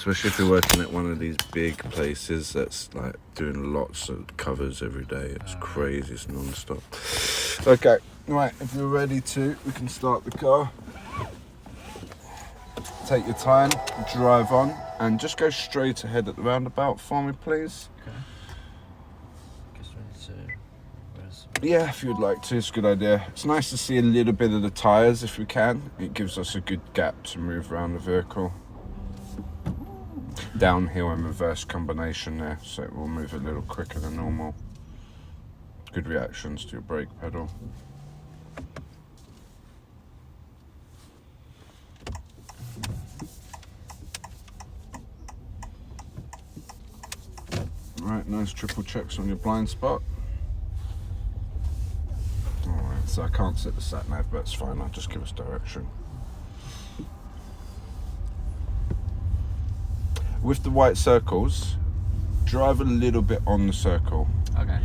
Especially if you're working at one of these big places that's like doing lots of covers every day. It's crazy, it's non-stop. Okay, right, if you're ready to, we can start the car. Take your time, drive on, and just go straight ahead at the roundabout for me, please. Okay. Yeah, if you'd like to, it's a good idea. It's nice to see a little bit of the tyres if we can. It gives us a good gap to move around the vehicle. Downhill and reverse combination there, so it will move a little quicker than normal. Good reactions to your brake pedal. Right, nice triple checks on your blind spot. Alright, so I can't set the sat nav, but it's fine, I'll just give us direction. With the white circles, drive a little bit on the circle. Okay.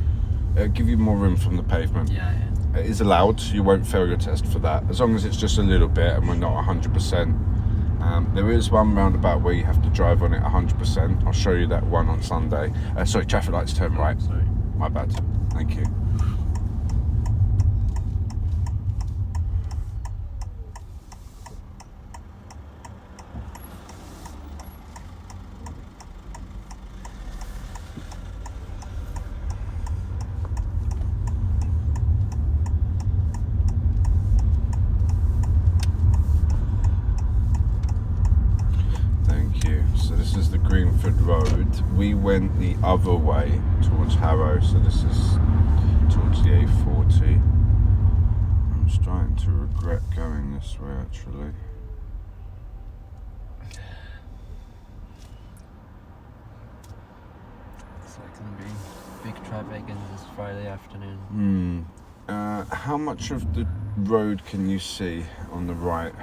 It'll give you more room from the pavement. Yeah. It is allowed, you won't fail your test for that, as long as it's just a little bit and we're not 100%. There is one roundabout where you have to drive on it 100%. I'll show you that one on Sunday. Sorry, traffic lights turn right. Sorry. My bad. Thank you. So this is the Greenford Road. We went the other way towards Harrow, so this is towards the A40. I'm starting to regret going this way actually. It's like gonna be big traffic in this Friday afternoon. How much of the road can you see on the right?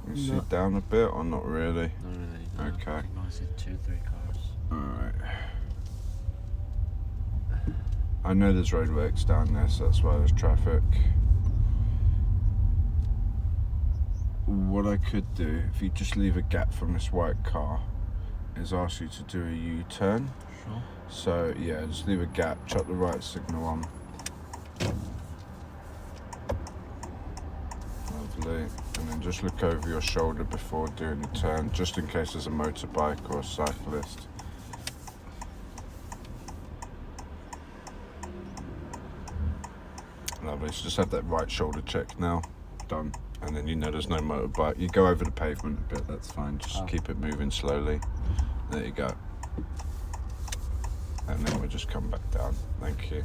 You see down a bit or not really? Not really. No. Okay. I see 2-3 cars. Alright. I know there's roadworks down there, so that's why there's traffic. What I could do, if you just leave a gap from this white car, is ask you to do a U-turn. Sure. So yeah, just leave a gap, chuck the right signal on. Lovely. And then just look over your shoulder before doing the turn, just in case there's a motorbike or a cyclist. Lovely, so just have that right shoulder check now, done. And then you know there's no motorbike. You go over the pavement a bit, that's fine, just keep it moving slowly. There you go. And then we'll just come back down, thank you.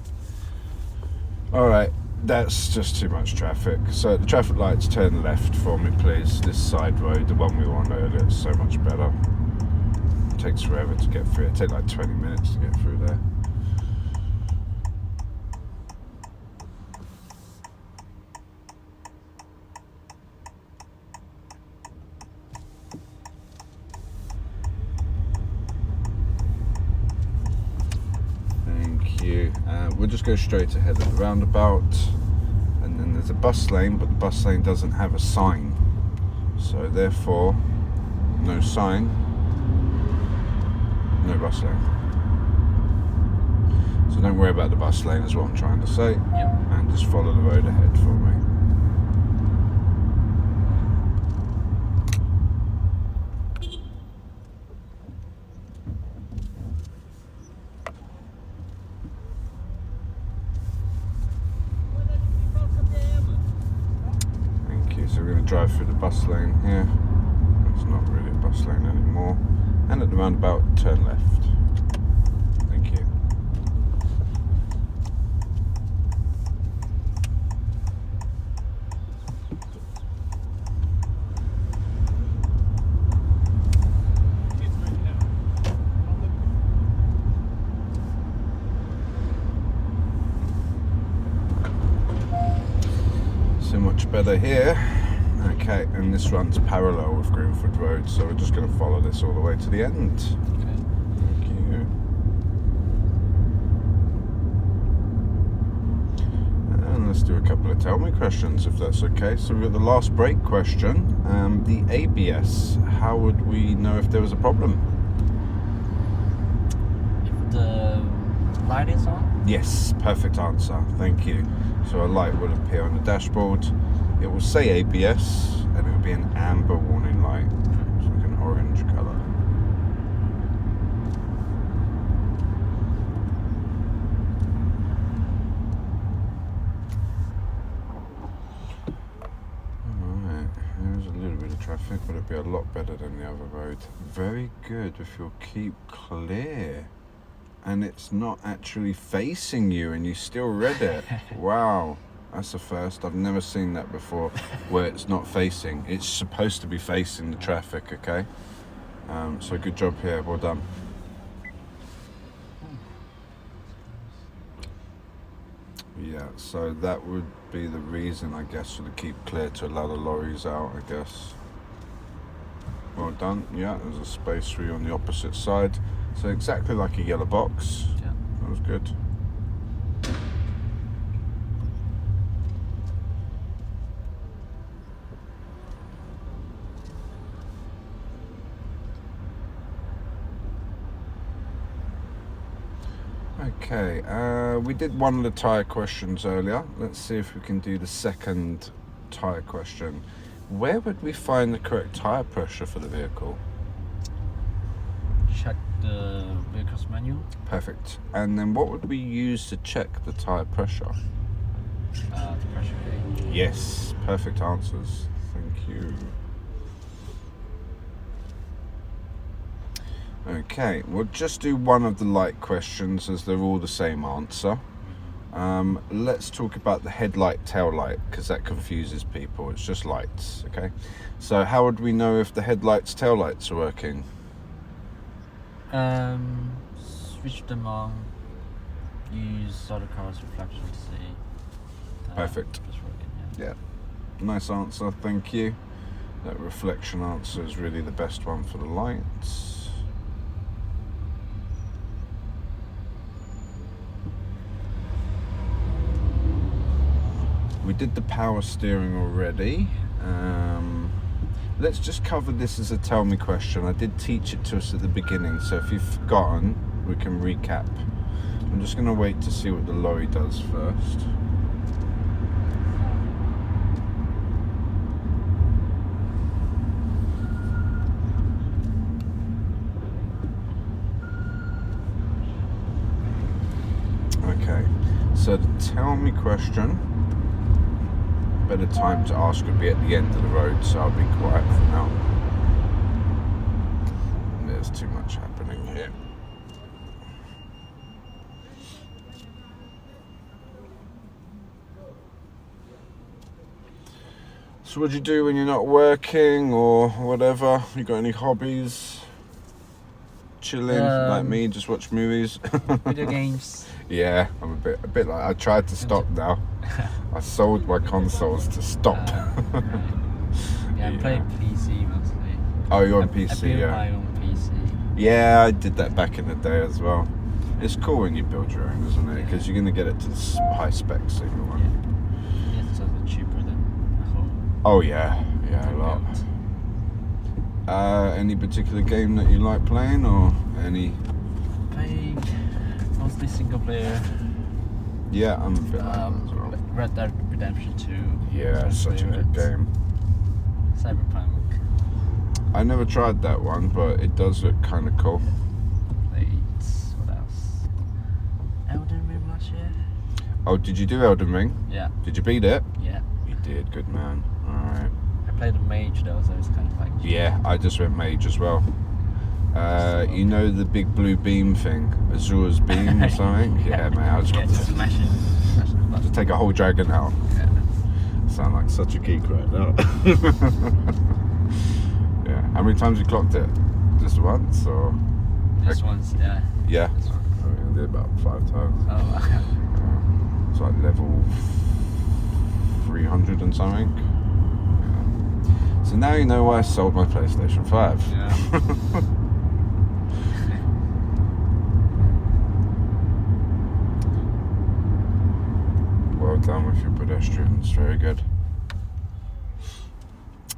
All right. That's just too much traffic. So the traffic lights turn left for me, please. This side road, the one we were on earlier, is so much better. It takes forever to get through. It takes like 20 minutes to get through there. Thank you. We'll just go straight ahead at the roundabout. And then there's a bus lane, but the bus lane doesn't have a sign, so therefore no sign, no bus lane. So don't worry about the bus lane is what I'm trying to say. Yep. And just follow the road ahead for me. So we're going to drive through the bus lane here. It's not really a bus lane anymore. And at the roundabout, turn left. Thank you. So much better here. Okay, and this runs parallel with Greenford Road, so we're just going to follow this all the way to the end. Okay. Thank you. And let's do a couple of tell me questions if that's okay. So we've got the last break question. The ABS, how would we know if there was a problem? If the light is on? Yes, perfect answer, thank you. So a light will appear on the dashboard. It will say ABS and it will be an amber warning light. It's like an orange colour. Alright, there's a little bit of traffic, but it'll be a lot better than the other road. Very good if you'll keep clear. And it's not actually facing you and you still read it. Wow, that's a first. I've never seen that before where it's not facing. It's supposed to be facing the traffic, okay? So good job here, well done. Yeah, so that would be the reason, I guess, for the keep clear to allow the lorries out, I guess. Well done. Yeah, there's a space for you on the opposite side. So exactly like a yellow box. Yeah. That was good. Okay, we did one of the tyre questions earlier. Let's see if we can do the second tyre question. Where would we find the correct tyre pressure for the vehicle? Check the vehicle's manual. Perfect. And then what would we use to check the tyre pressure? The pressure gauge. Yes, perfect answers. Thank you. Okay, we'll just do one of the light questions as they're all the same answer. Let's talk about the headlight, tail light, because that confuses people. It's just lights, okay? So how would we know if the headlights, tail lights are working? Switch them on. Use other cars' reflection to see. Perfect. It's working, yeah. Yeah, nice answer, thank you. That reflection answer is really the best one for the lights. We did the power steering already. Let's just cover this as a tell me question. I did teach it to us at the beginning, so if you've forgotten, we can recap. I'm just going to wait to see what the lorry does first. Okay, so the tell me question, better time to ask would be at the end of the road, so I'll be quiet for now. There's too much happening here. So what do you do when you're not working or whatever? You got any hobbies? Chilling, like me, just watch movies? Video games. Yeah, I'm a bit like, I tried to stop now. I sold my consoles to stop. Yeah, I'm playing PC mostly. Oh, you're on I PC, built yeah. my own PC. Yeah, I did that back in the day as well. It's cool when you build your own, isn't it? Because you're going to get it to the high spec single one. Yeah. It's also cheaper than a whole. Oh yeah, a lot. Any particular game that you like playing, or any? Playing mostly single player. Yeah, I'm a bit like that as well. Red Dead Redemption 2. Yeah, such a good game. Cyberpunk. I never tried that one, but it does look kind of cool. Played what else? Elden Ring last year. Oh, did you do Elden Ring? Yeah. Did you beat it? Yeah. You did, good man. Alright. I played a mage though, so it's kind of like. Yeah, I just went mage as well. You know the big blue beam thing? Azura's beam or something? Yeah, man, I just got just smash it. to take a whole dragon out. Yeah. Sound like such a geek right now. Yeah. How many times you clocked it? Just once or? Just once, yeah. Yeah. Just once. I did about 5 times. Oh, wow. It's like level 300 and something. Yeah. So now you know why I sold my PlayStation 5. Yeah. Well well done with your pedestrians, very good.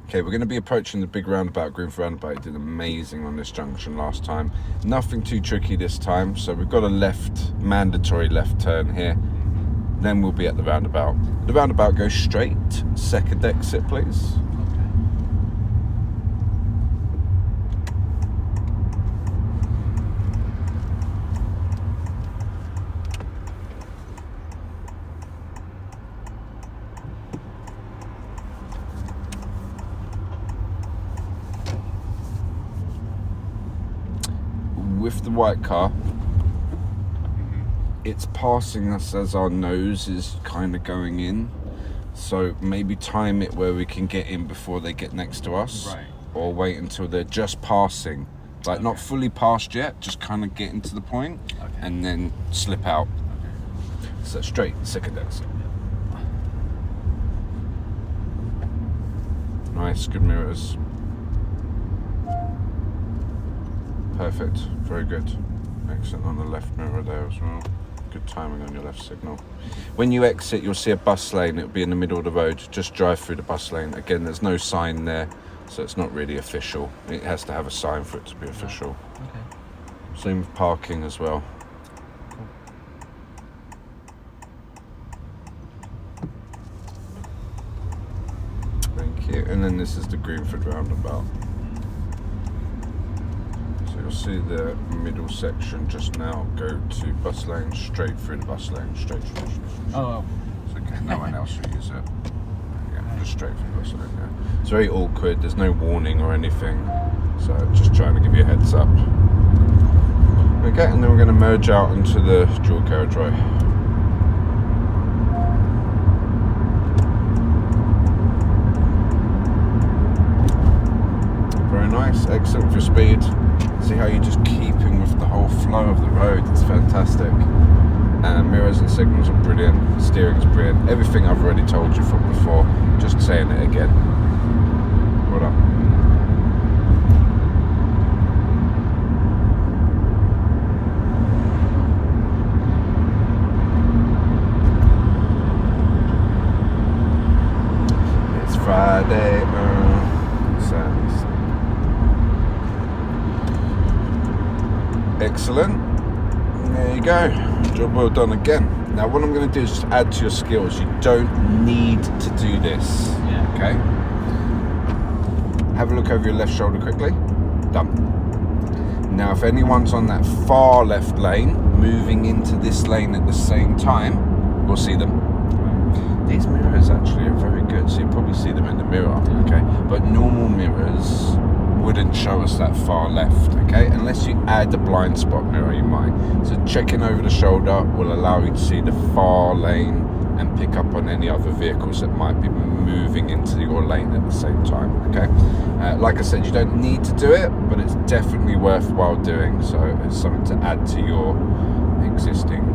Okay, we're going to be approaching the big roundabout, Greenford roundabout. You did amazing on this junction last time. Nothing too tricky this time, so we've got a mandatory left turn here. Then we'll be at the roundabout. The roundabout goes straight, second exit please. With the white car, it's passing us as our nose is kind of going in, so maybe time it where we can get in before they get next to us, right, or wait until they're just passing, like not fully passed yet, just kind of getting to the point, and then slip out. So straight, second exit. Nice, good mirrors. Perfect, very good. Excellent on the left mirror there as well. Good timing on your left signal. When you exit, you'll see a bus lane. It'll be in the middle of the road. Just drive through the bus lane. Again, there's no sign there, so it's not really official. It has to have a sign for it to be official. Okay. Same with parking as well. Thank you. And then this is the Greenford roundabout. You'll see the middle section just now go to bus lane, straight through the bus lane, straight. Oh. So no one else will use it. Yeah, just straight through the bus lane, yeah. It's very awkward, there's no warning or anything, so just trying to give you a heads up. Okay, and then we're going to merge out into the dual carriageway. Very nice, excellent with your speed. See how you're just keeping with the whole flow of the road. It's fantastic. And mirrors and signals are brilliant. Steering's brilliant. Everything I've already told you from before, just saying it again. Well done. It's Friday. Excellent. There you go. Job well done again. Now what I'm going to do is just add to your skills. You don't need to do this. Yeah. Okay? Have a look over your left shoulder quickly. Done. Now if anyone's on that far left lane, moving into this lane at the same time, we'll see them. These mirrors actually are very good, so you probably see them in the mirror, okay? But normal mirrors wouldn't show us that far left, okay? Unless you add a blind spot mirror, you might. So checking over the shoulder will allow you to see the far lane and pick up on any other vehicles that might be moving into your lane at the same time, okay? Like I said, you don't need to do it, but it's definitely worthwhile doing, so it's something to add to your existing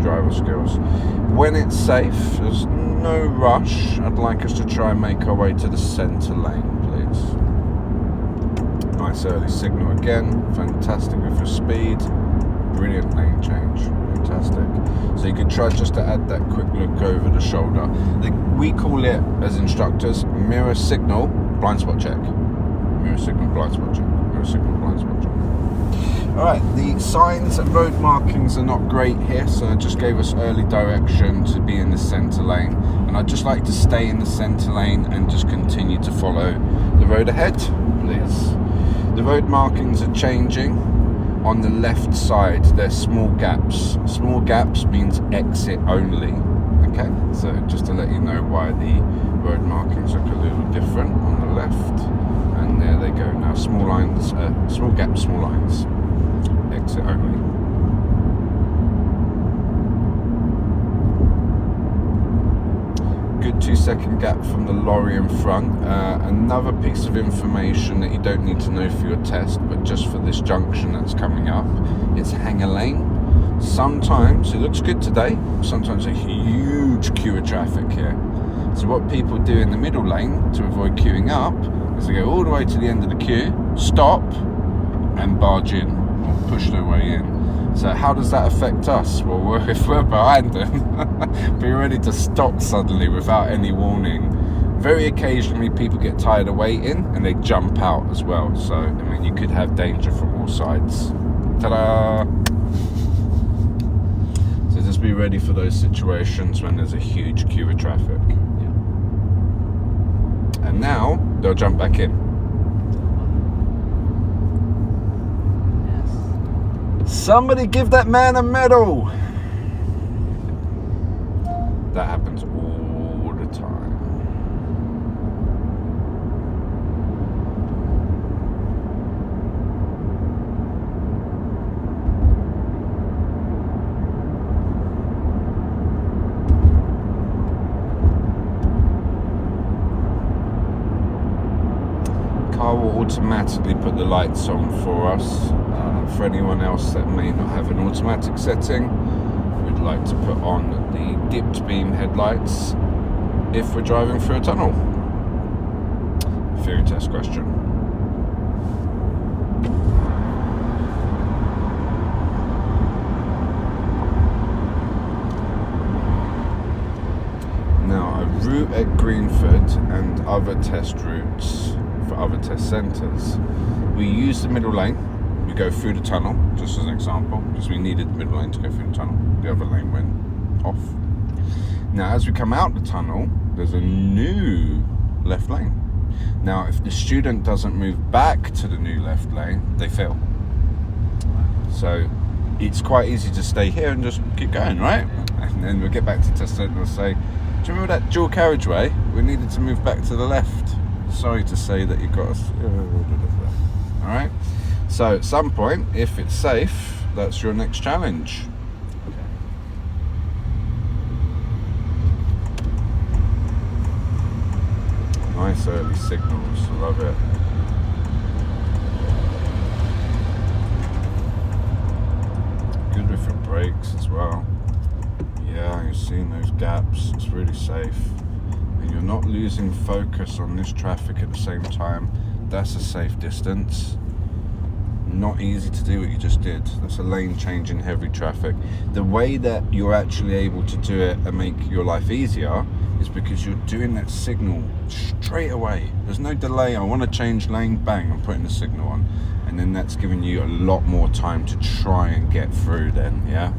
driver skills. When it's safe, there's no rush. I'd like us to try and make our way to the centre lane, please. Nice early signal again, fantastic with your speed, brilliant lane change, fantastic. So you could try just to add that quick look over the shoulder. We call it, as instructors, mirror signal, blind spot check. Mirror signal, blind spot check. Mirror signal, blind spot check. Alright, the signs and road markings are not great here, so it just gave us early direction to be in the centre lane. And I'd just like to stay in the centre lane and just continue to follow the road ahead, please. The road markings are changing on the left side. They're small gaps. Small gaps means exit only. Okay, so just to let you know why the road markings look a little different on the left. And there they go. Now small lines, small gaps, small lines. Exit only. Good 2-second gap from the lorry in front. Another piece of information that you don't need to know for your test, but just for this junction that's coming up, it's hanger lane. Sometimes, it looks good today, sometimes a huge queue of traffic here. So what people do in the middle lane to avoid queuing up is they go all the way to the end of the queue, stop and barge in, or push their way in. So how does that affect us? Well, if we're behind them, be ready to stop suddenly without any warning. Very occasionally people get tired of waiting and they jump out as well. So, I mean, you could have danger from all sides. Ta-da! So just be ready for those situations when there's a huge queue of traffic. Yeah. And now, they'll jump back in. Yes. Somebody give that man a medal! That happens all the time. Car will automatically put the lights on for us. For anyone else that may not have an automatic setting, we'd like to put on the dipped beam headlights if we're driving through a tunnel. Theory test question. Now, a route at Greenford and other test routes for other test centres, we use the middle lane. We go through the tunnel, just as an example, because we needed the middle lane to go through the tunnel. The other lane went off. Now, as we come out the tunnel, there's a new left lane. Now, if the student doesn't move back to the new left lane, they fail. So it's quite easy to stay here and just keep going, right? And then we'll get back to test center and we'll say, do you remember that dual carriageway? We needed to move back to the left. Sorry to say that you got us. All right. So at some point, if it's safe, that's your next challenge. Okay. Nice early signals, love it. Good with your brakes as well. Yeah, you're seeing those gaps, it's really safe. And you're not losing focus on this traffic at the same time. That's a safe distance. Not easy to do what you just did. That's a lane change in heavy traffic. The way that you're actually able to do it and make your life easier is because you're doing that signal straight away. There's no delay. I want to change lane, bang, I'm putting the signal on. And then that's giving you a lot more time to try and get through then, yeah?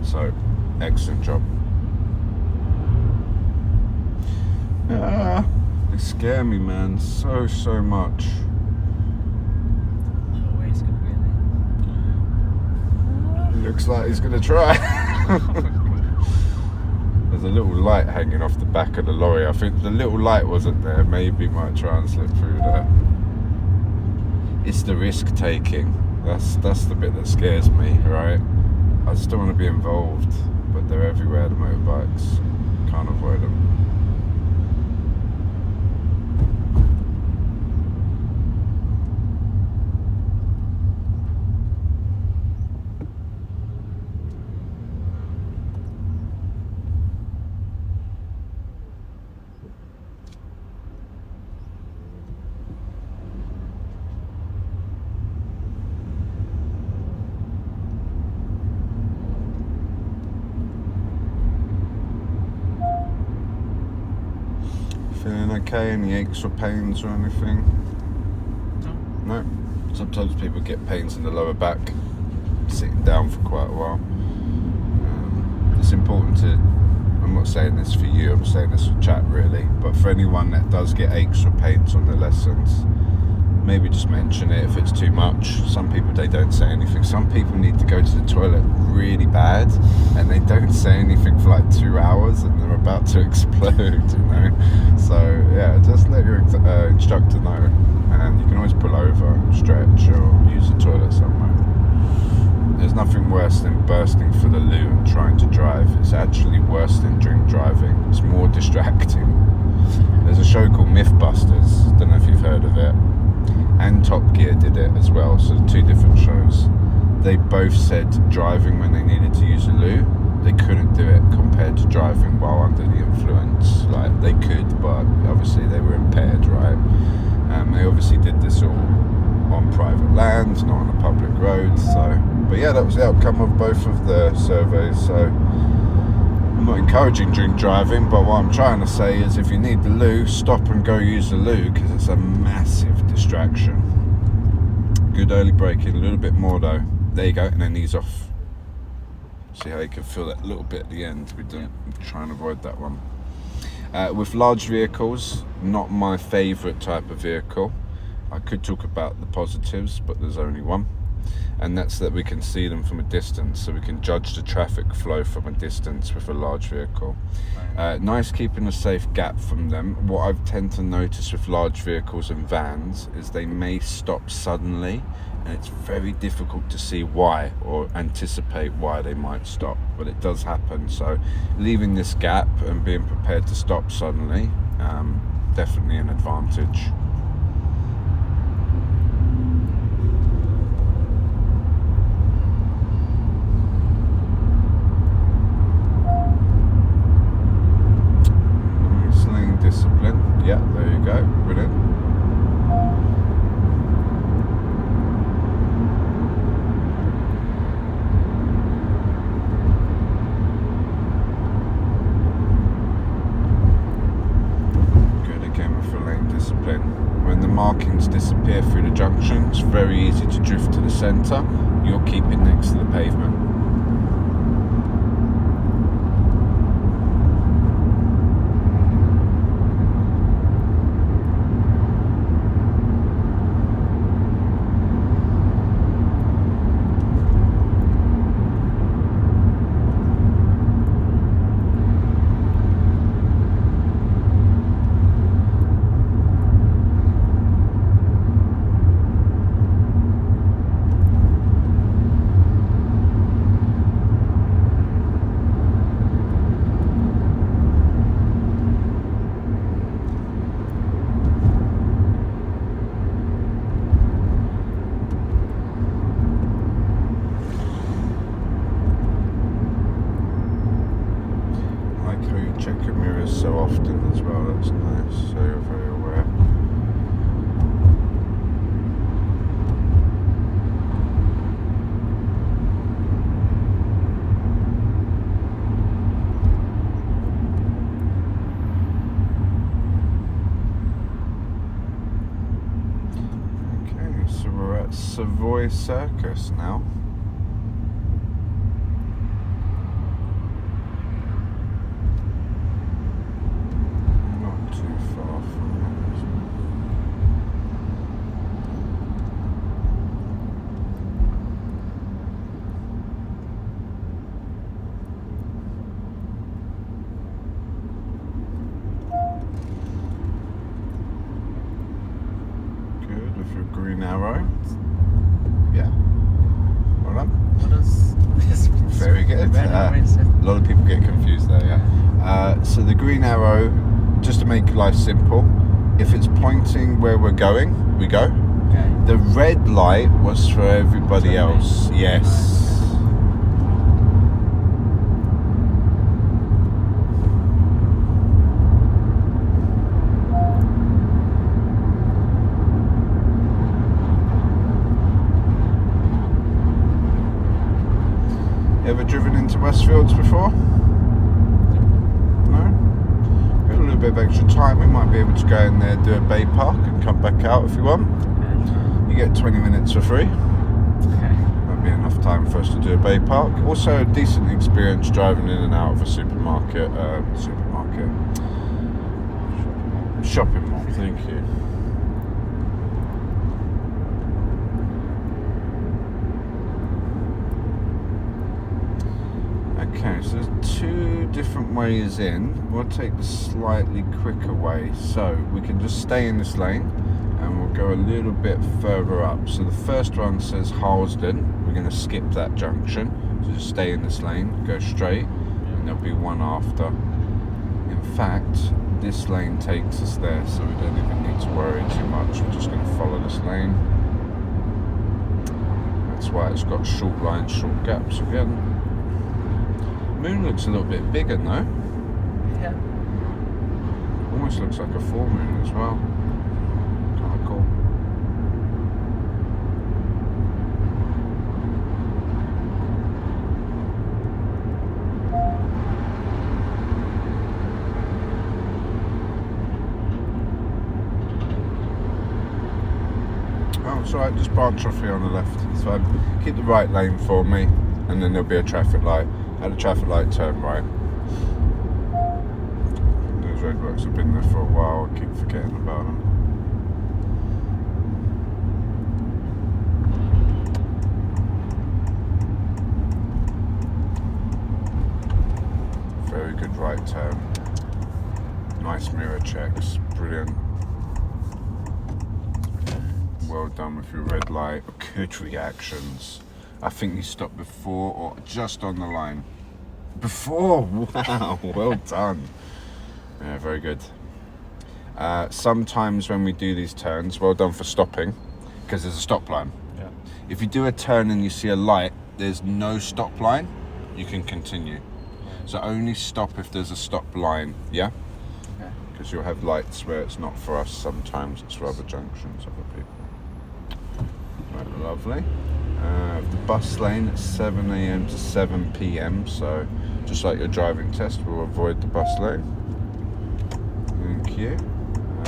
So, excellent job. They scare me, man, so much. Looks like he's going to try. There's a little light hanging off the back of the lorry. I think the little light wasn't there. Maybe might try and slip through there. It's the risk taking. That's the bit that scares me, right? I just don't want to be involved, but they're everywhere, the motorbikes. Can't avoid them. Feeling okay? Any aches or pains or anything? No. Sometimes people get pains in the lower back, sitting down for quite a while. It's important to, I'm not saying this for you, I'm saying this for chat really, but for anyone that does get aches or pains on their lessons, maybe just mention it if it's too much. Some people, they don't say anything. Some people need to go to the toilet really bad and they don't say anything for like 2 hours and they're about to explode, you know. So yeah, just let your instructor know, and you can always pull over and stretch or use the toilet somewhere. There's nothing worse than bursting for the loo and trying to drive. It's actually worse than drink driving. It's more distracting. There's a show called Mythbusters, don't know if you've heard of it, and Top Gear did it as well, so 2 different shows. They both said driving when they needed to use a loo, they couldn't do it compared to driving while under the influence. Like, they could, but obviously they were impaired, right? They obviously did this all on private land, not on a public road, so, But yeah, that was the outcome of both of the surveys. So I'm not encouraging drink driving, but what I'm trying to say is if you need the loo, stop and go use the loo, because it's a massive distraction. Good early braking, a little bit more though. There you go, and then ease off. See how you can feel that little bit at the end. We don't try and avoid that one. With large vehicles, not my favourite type of vehicle. I could talk about the positives, but there's only one, and that's that we can see them from a distance, so we can judge the traffic flow from a distance with a large vehicle. Nice keeping a safe gap from them. What I tend to notice with large vehicles and vans is they may stop suddenly, and it's very difficult to see why or anticipate why they might stop, but it does happen. So leaving this gap and being prepared to stop suddenly, definitely an advantage. Discipline. Yeah, there you go. Brilliant. Good again with the lane discipline. When the markings disappear through the junction, it's very easy to drift to the centre. You're keeping next to the pavement. Check your mirrors so often as well, that's nice, so you're very aware. Okay, so we're at Savoy Circus now. With your green arrow. Yeah. Well done. What is this? Very good. A lot of people get confused there, yeah. So the green arrow, just to make life simple, if it's pointing where we're going, we go. Okay. The red light was for everybody else. Yes. Ever driven into Westfields before? No? Got a little bit of extra time, we might be able to go in there, do a bay park and come back out if you want. You get 20 minutes for free. Okay. That'd be enough time for us to do a bay park. Also a decent experience driving in and out of a supermarket. Shopping mall, thank you. Okay, so there's two different ways in. We'll take the slightly quicker way. So we can just stay in this lane and we'll go a little bit further up. So the first one says Harlesden. We're going to skip that junction. So just stay in this lane, go straight, and there'll be one after. In fact, this lane takes us there, so we don't even need to worry too much. We're just going to follow this lane. That's why it's got short lines, short gaps again. Moon looks a little bit bigger, no? Yeah. Almost looks like a full moon as well. Kind of cool. It's alright, just branch off here on the left. It's fine. Keep the right lane for me, and then there'll be a traffic light. At the traffic light, turn right. Those roadworks have been there for a while. I keep forgetting about them. Very good right turn. Nice mirror checks. Brilliant. Well done with your red light. Good reactions. I think you stopped before or just on the line. Before? Wow, well done. Yeah, very good. Sometimes when we do these turns, well done for stopping, because there's a stop line. Yeah. If you do a turn and you see a light, there's no stop line, you can continue. So only stop if there's a stop line, yeah? Okay. Because you'll have lights where it's not for us sometimes, it's for other junctions, other people. Right, lovely. The bus lane at 7 a.m. to 7 p.m. So just like your driving test, we'll avoid the bus lane. Thank you.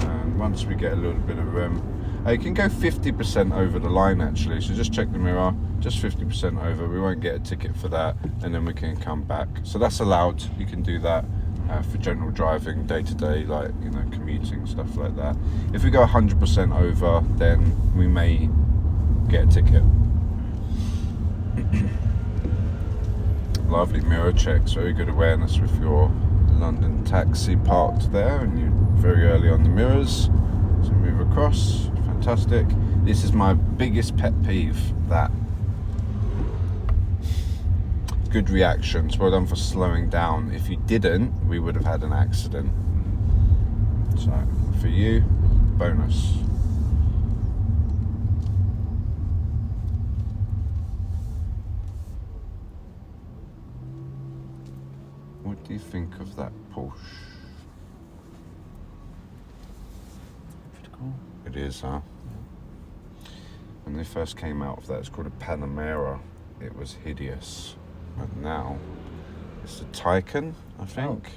And once we get a little bit of room, you can go 50% over the line actually. So just check the mirror, just 50% over. We won't get a ticket for that, and then we can come back. So that's allowed. You can do that for general driving, day to day, like commuting, stuff like that. If we go 100% over, then we may get a ticket. Lovely mirror checks, very good awareness with your London taxi parked there, and you're very early on the mirrors. So move across, fantastic. This is my biggest pet peeve, that. Good reactions, well done for slowing down. If you didn't, we would have had an accident. So for you, bonus. What do you think of that Porsche? Pretty cool. It is, huh? Yeah. When they first came out of that, it's called a Panamera. It was hideous. But now, it's a Taycan, I think.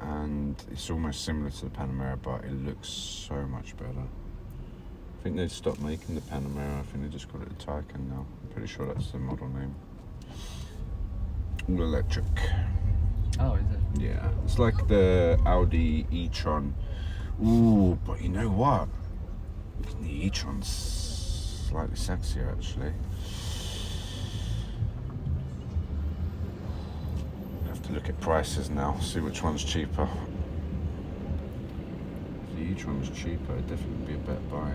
Oh. And it's almost similar to the Panamera, but it looks so much better. I think they've stopped making the Panamera. I think they just call it a Taycan now. I'm pretty sure that's the model name. All electric. Oh, is it? Yeah, it's like the Audi e-tron. Ooh, but you know what? The e-tron's slightly sexier actually. I have to look at prices now, see which one's cheaper. If the e-tron's cheaper, it'd definitely be a better buy.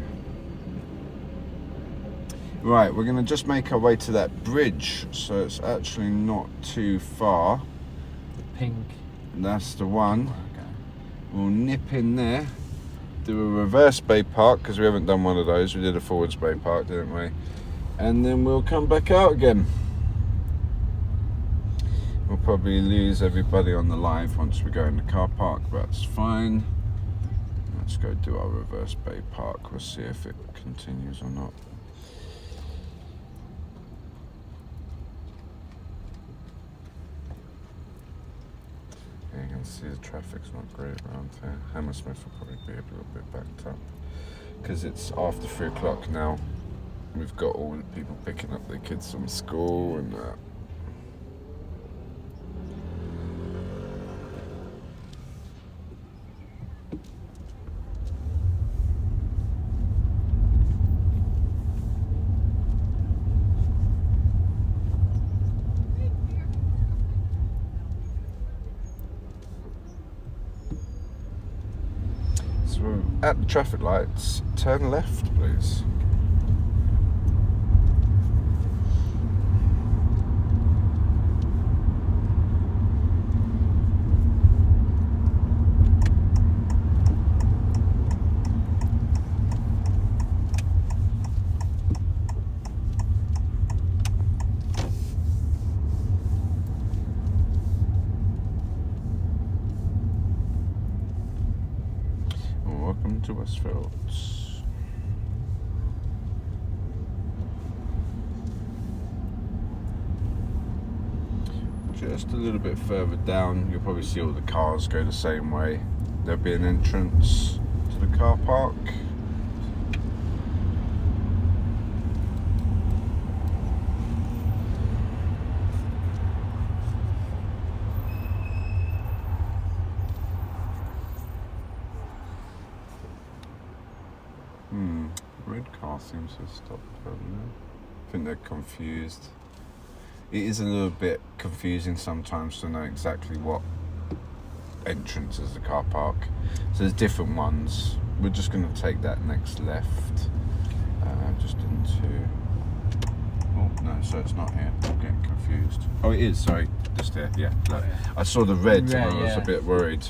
Right, we're going to just make our way to that bridge, so it's actually not too far. The pink. That's the one. Okay. We'll nip in there, do a reverse bay park, because we haven't done one of those. We did a forwards bay park, didn't we? And then we'll come back out again. We'll probably lose everybody on the live once we go in the car park, but that's fine. Let's go do our reverse bay park. We'll see if it continues or not. You can see the traffic's not great around here. Hammersmith will probably be a little bit backed up because it's after 3 o'clock now. We've got all the people picking up their kids from school and So at the traffic lights, turn left, please. Welcome to Westfield. Just a little bit further down, you'll probably see all the cars go the same way. There'll be an entrance to the car park. car seems to have stopped over there. I think they're confused. It is a little bit confusing sometimes to know exactly what entrance is the car park. So there's different ones. We're just going to take that next left. Just into... Oh, no, so it's not here. I'm getting confused. Oh, it is, sorry. Just here, yeah. Look. I saw the red and I was a bit worried.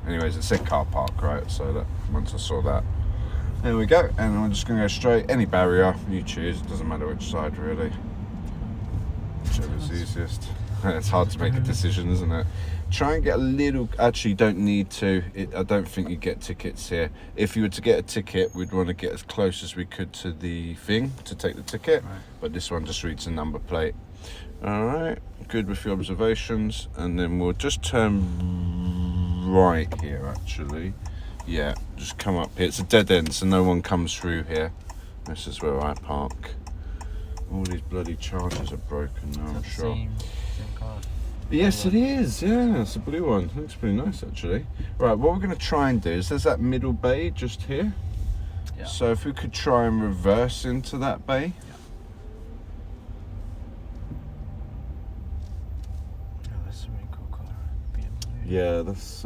Anyways, it said car park, right? So that once I saw that, there we go. And I'm just going to go straight. Any barrier, you choose. It doesn't matter which side, really. Whichever's easiest. It's hard to make a decision, isn't it? Try and get a little... Actually, you don't need to. I don't think you get tickets here. If you were to get a ticket, we'd want to get as close as we could to the thing to take the ticket. Right. But this one just reads a number plate. All right. Good with your observations. And then we'll just turn right here, actually. Yeah, just come up here. It's a dead end, so no one comes through here. This is where I park. All these bloody chargers are broken now, I'm sure. Same car. Yes, it is. Yeah, it's a blue one. Looks pretty nice, actually. Right, what we're going to try and do is there's that middle bay just here. Yeah. So if we could try and reverse into that bay. Yeah. Oh, that's a really cool car. BMW. Yeah, that's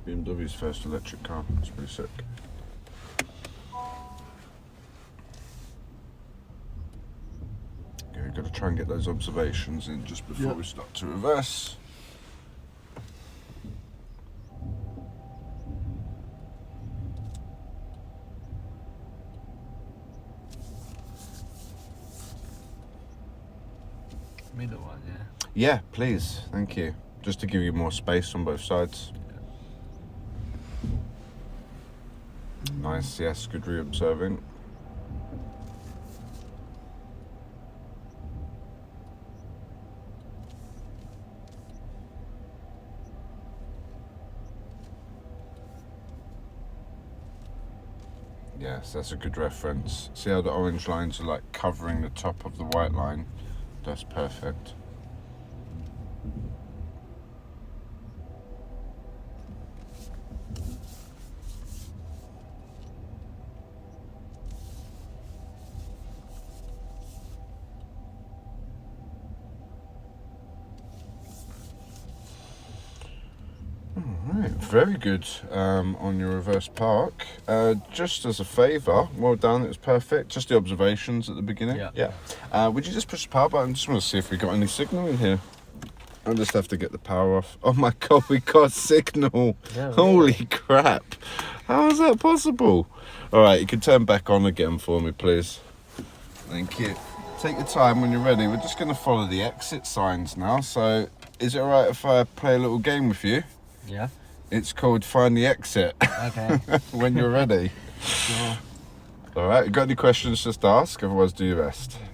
BMW's first electric car. It's pretty sick. We've got to try and get those observations in just before we start to reverse. Middle one, yeah? Yeah, please. Thank you. Just to give you more space on both sides. Nice, yes, good re-observing. Yes, that's a good reference. See how the orange lines are like covering the top of the white line? That's perfect. Alright, very good on your reverse park. Just as a favour, well done, it was perfect. Just the observations at the beginning. Yeah. Would you just push the power button? I just want to see if we got any signal in here. I'll just have to get the power off. Oh my god, we got signal! Yeah, holy crap! How is that possible? Alright, you can turn back on again for me, please. Thank you. Take your time when you're ready. We're just going to follow the exit signs now. So, is it alright if I play a little game with you? Yeah. It's called Find the Exit. Okay. When you're ready. Sure. Alright, you got any questions, just ask, otherwise do your best. Okay.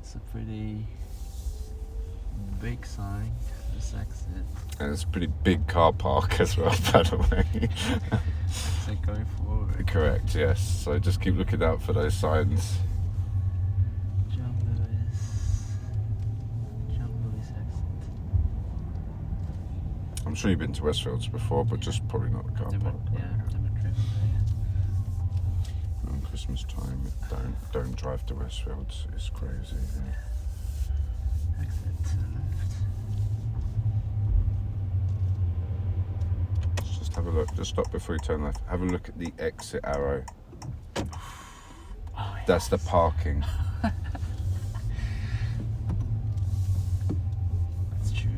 It's a pretty big sign, this exit. And it's a pretty big car park as well, by the way. Exit going forward. Correct, yes. So just keep looking out for those signs. I'm sure you've been to Westfields before, but just probably not the car park. Yeah, never driven there. On Christmas time, don't drive to Westfields. It's crazy. Yeah. Exit to the left. Just have a look. Just stop before you turn left. Have a look at the exit arrow. Oh, that's the parking. That's true.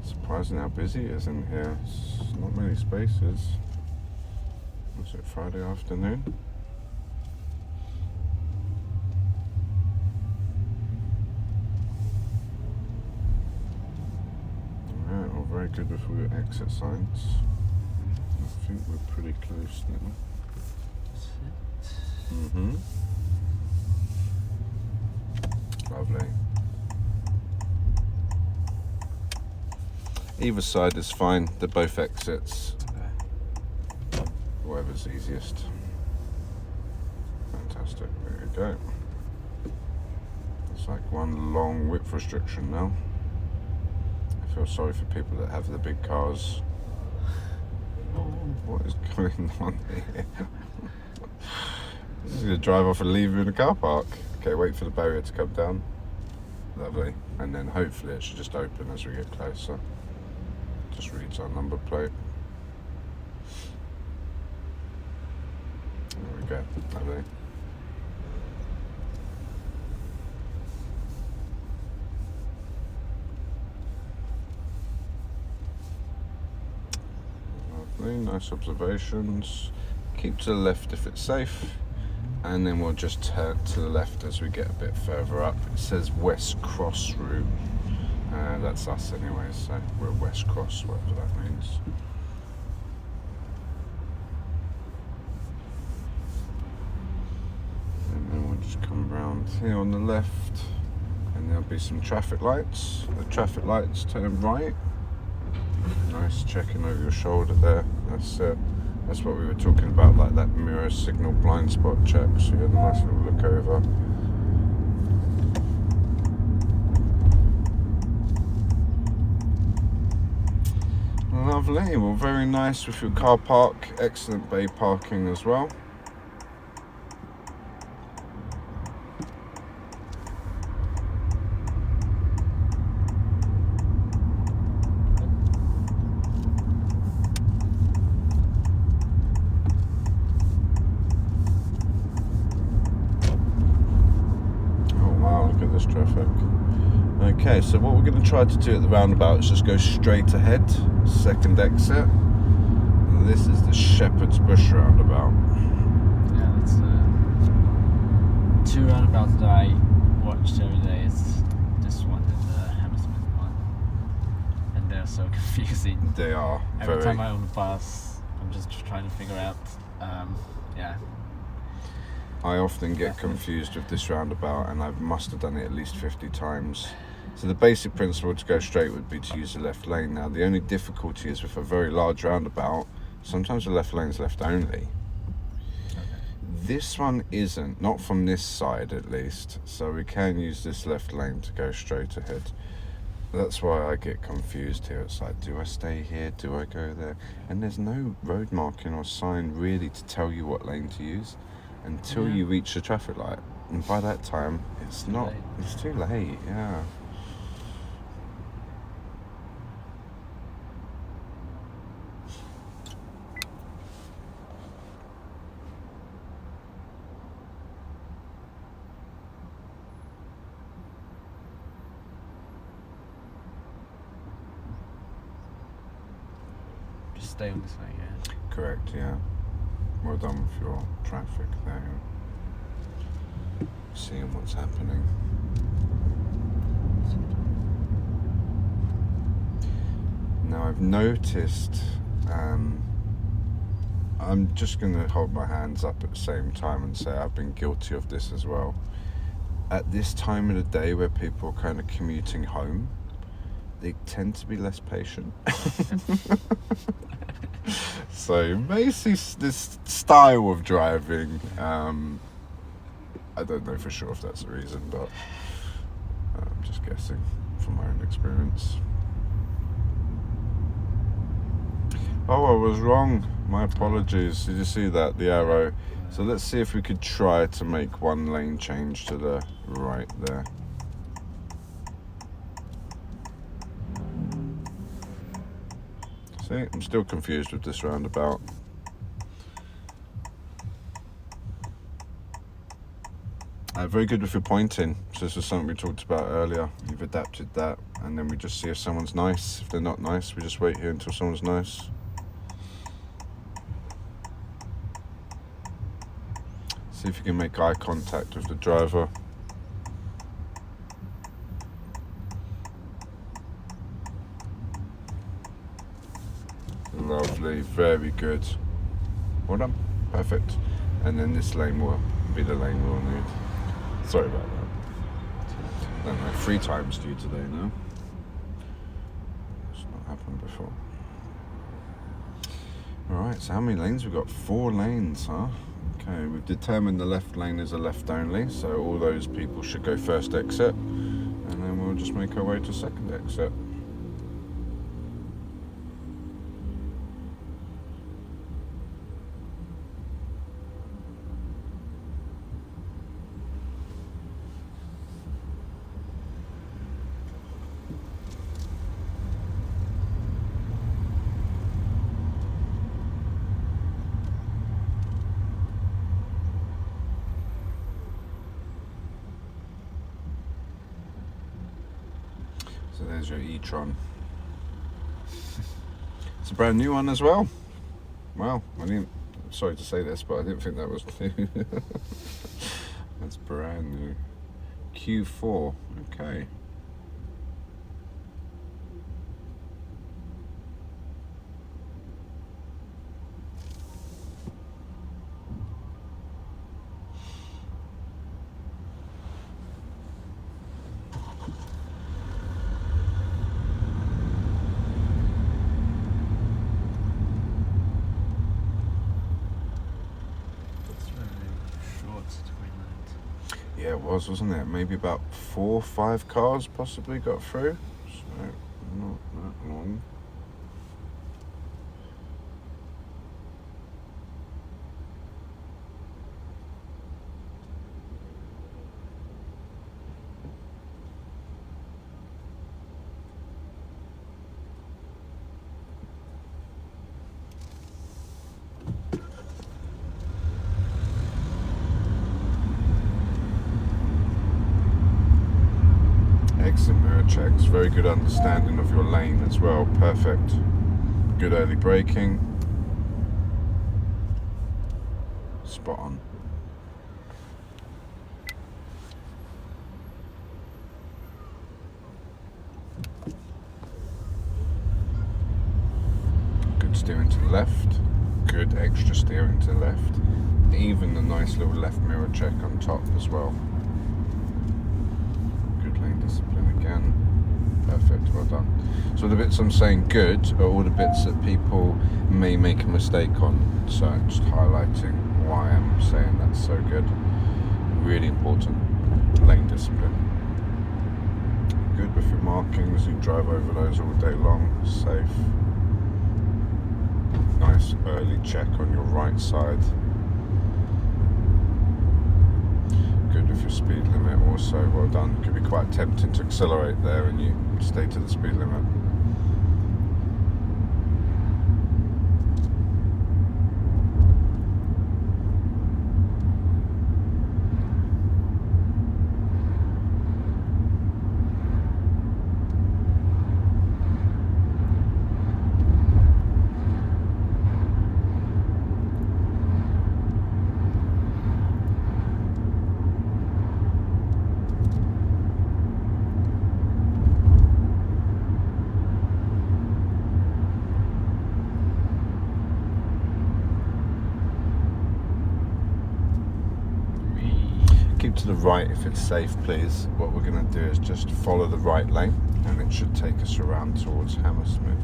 Surprising how busy it is in here. It's not many spaces. Was it Friday afternoon? very good with all your exit signs. I think we're pretty close now. That's it. Mm-hmm. Lovely. Either side is fine. They're both exits. Okay. Whatever's easiest. Fantastic. There you go. It's like one long width restriction now. I feel sorry for people that have the big cars. Oh, what is going on here? This is going to drive off and leave you in the car park. Okay, wait for the barrier to come down. Lovely. And then hopefully it should just open as we get closer. Just reads our number plate. There we go. Lovely. Lovely, nice observations. Keep to the left if it's safe. And then we'll just turn to the left as we get a bit further up. It says West Cross route. That's us anyway, so we're West Cross, whatever that means. And then we'll just come round here on the left, and there'll be some traffic lights. The traffic lights turn right. Nice, checking over your shoulder there. That's it. That's what we were talking about, like that mirror signal blind spot check. So you have a nice little look over. Lovely, well, very nice with your car park. Excellent bay parking as well. Traffic. Okay, so what we're going to try to do at the roundabout is just go straight ahead, second exit. And this is the Shepherd's Bush roundabout. Yeah, that's two roundabouts that I watched every day. It's this one and the Hammersmith one, and they're so confusing. They are. Every time I'm on the bus, I'm just trying to figure out. Yeah. I often get confused with this roundabout, and I must have done it at least 50 times. So the basic principle to go straight would be to use the left lane. Now the only difficulty is with a very large roundabout, sometimes the left lane's left only. Okay. This one isn't, not from this side at least, so we can use this left lane to go straight ahead. That's why I get confused here. It's like, do I stay here? Do I go there? And there's no road marking or sign really to tell you what lane to use until you reach the traffic light, and by that time it's too late. Yeah. Just stay on this way, yeah. Correct, yeah. Well done with your traffic there. Seeing what's happening. Now I've noticed, I'm just going to hold my hands up at the same time and say I've been guilty of this as well. At this time of the day where people are kind of commuting home, they tend to be less patient. So you may see this style of driving. I don't know for sure if that's the reason, but I'm just guessing from my own experience. Oh, I was wrong. My apologies. Did you see that? The arrow. So let's see if we could try to make one lane change to the right there. See, I'm still confused with this roundabout. Very good with your pointing. So this was something we talked about earlier. You've adapted that, and then we just see if someone's nice. If they're not nice, we just wait here until someone's nice. See if you can make eye contact with the driver. Lovely, very good. Well done, perfect. And then this lane will be the lane we'll need. Sorry about that. I don't know, 3 times due today now. It's not happened before. Alright, so how many lanes? We've got 4 lanes, huh? Okay, we've determined the left lane is a left only, so all those people should go first exit, and then we'll just make our way to second exit. So there's your e-tron. It's a brand new one as well. Wow, sorry to say this, but I didn't think that was new. That's brand new. Q4, okay. Yeah, it was, wasn't it? Maybe about 4 or 5 cars possibly got through. So, not that long. Excellent mirror checks, very good understanding of your lane as well, perfect. Good early braking. Spot on. Good steering to the left, good extra steering to the left. Even the nice little left mirror check on top as well. Discipline again, perfect, well done. So the bits I'm saying good are all the bits that people may make a mistake on, so just highlighting why I'm saying that's so good. Really important, lane discipline. Good with your markings, you drive over those all day long, safe. Nice early check on your right side. Good with your speed limit also, well done. Could be quite tempting to accelerate there and you stay to the speed limit. Keep to the right if it's safe, please. What we're going to do is just follow the right lane and it should take us around towards Hammersmith.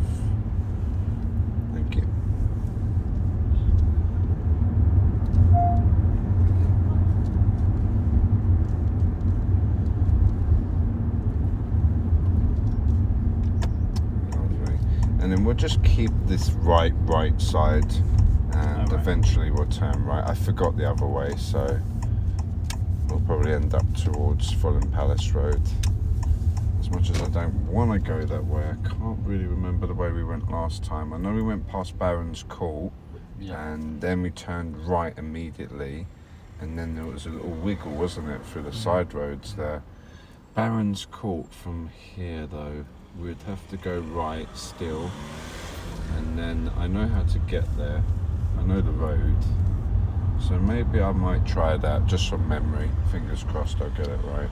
Thank you. Lovely. And then we'll just keep this right side and eventually we'll turn right. I forgot the other way, so we'll probably end up towards Fulham Palace Road. As much as I don't want to go that way, I can't really remember the way we went last time. I know we went past Baron's Court, and then we turned right immediately, and then there was a little wiggle, wasn't it, through the side roads there. Baron's Court from here though, we'd have to go right still, and then I know how to get there. I know the road. So maybe I might try that, just from memory. Fingers crossed I'll get it right.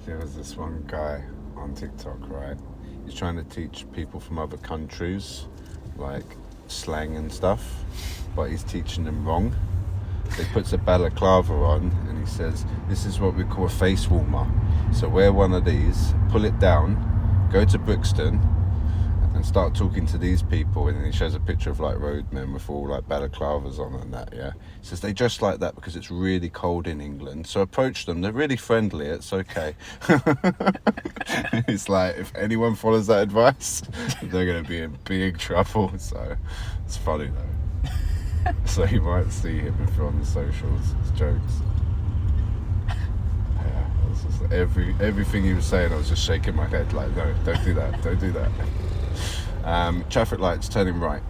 There was this one guy on TikTok, right? He's trying to teach people from other countries, like slang and stuff, but he's teaching them wrong. He puts a balaclava on and he says, this is what we call a face warmer. So wear one of these, pull it down, go to Brixton and start talking to these people. And then he shows a picture of like roadmen with all like balaclavas on and that, yeah. He says they dress like that because it's really cold in England. So approach them, they're really friendly, it's okay. It's like, if anyone follows that advice, they're going to be in big trouble. So it's funny though. So you might see him if you're on the socials. It's jokes. Yeah, it was just everything he was saying, I was just shaking my head like, no, don't do that, don't do that. Traffic lights turning right.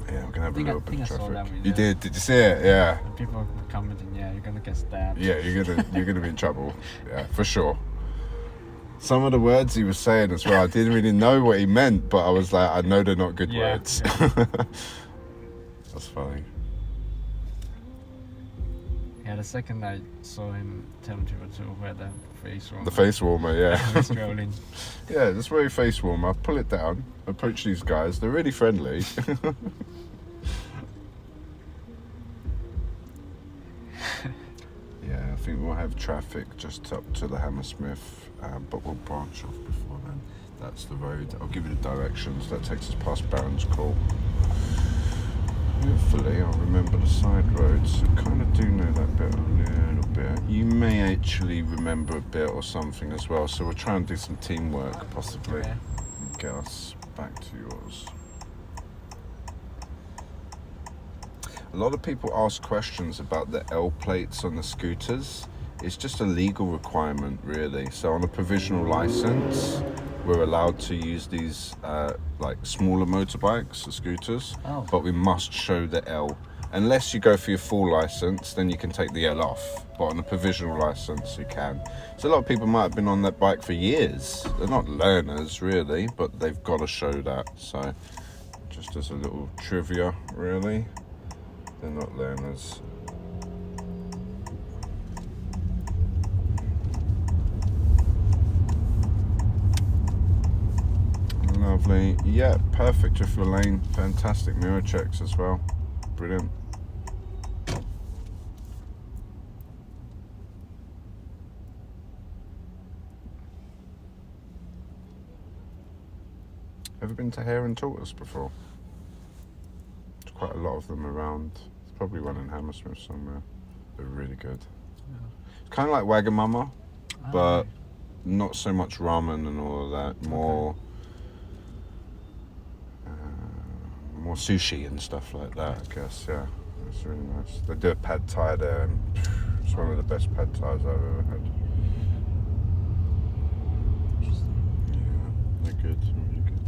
Okay. Yeah, I'm gonna have a little bit of traffic. You did you see it? Yeah. People were commenting, yeah, you're gonna get stabbed. Yeah, you're gonna be in trouble. Yeah, for sure. Some of the words he was saying as well, I didn't really know what he meant, but I was like, I know they're not good words. Yeah. That's funny. Yeah, the second I saw him tell people to wear the face warmer. The face warmer, yeah. Strolling. Yeah, just wear your face warmer, pull it down, approach these guys, they're really friendly. Yeah, I think we'll have traffic just up to the Hammersmith, but we'll branch off before then. That's the road. I'll give you the directions. That takes us past Barron's Court. Hopefully I'll remember the side roads. I kind of do know that bit a little bit. You may actually remember a bit or something as well, so we'll try and do some teamwork possibly. Okay. And get us back to yours. A lot of people ask questions about the L plates on the scooters. It's just a legal requirement really. So on a provisional license, we're allowed to use these like smaller motorbikes or scooters, but we must show the L. Unless you go for your full license, then you can take the L off. But on a provisional license, you can. So a lot of people might have been on that bike for years. They're not learners really, but they've got to show that. So just as a little trivia, really, they're not learners. Lovely. Yeah, perfect with your lane. Fantastic mirror checks as well. Brilliant. Ever been to Hare and Tortoise before? There's quite a lot of them around. There's probably one in Hammersmith somewhere. They're really good. Yeah. It's kind of like Wagamama, but not so much ramen and all of that. More sushi and stuff like that, I guess. Yeah, it's really nice. They do a pad thai there, and it's one of the best pad thais I've ever had. Yeah, they're good, really good.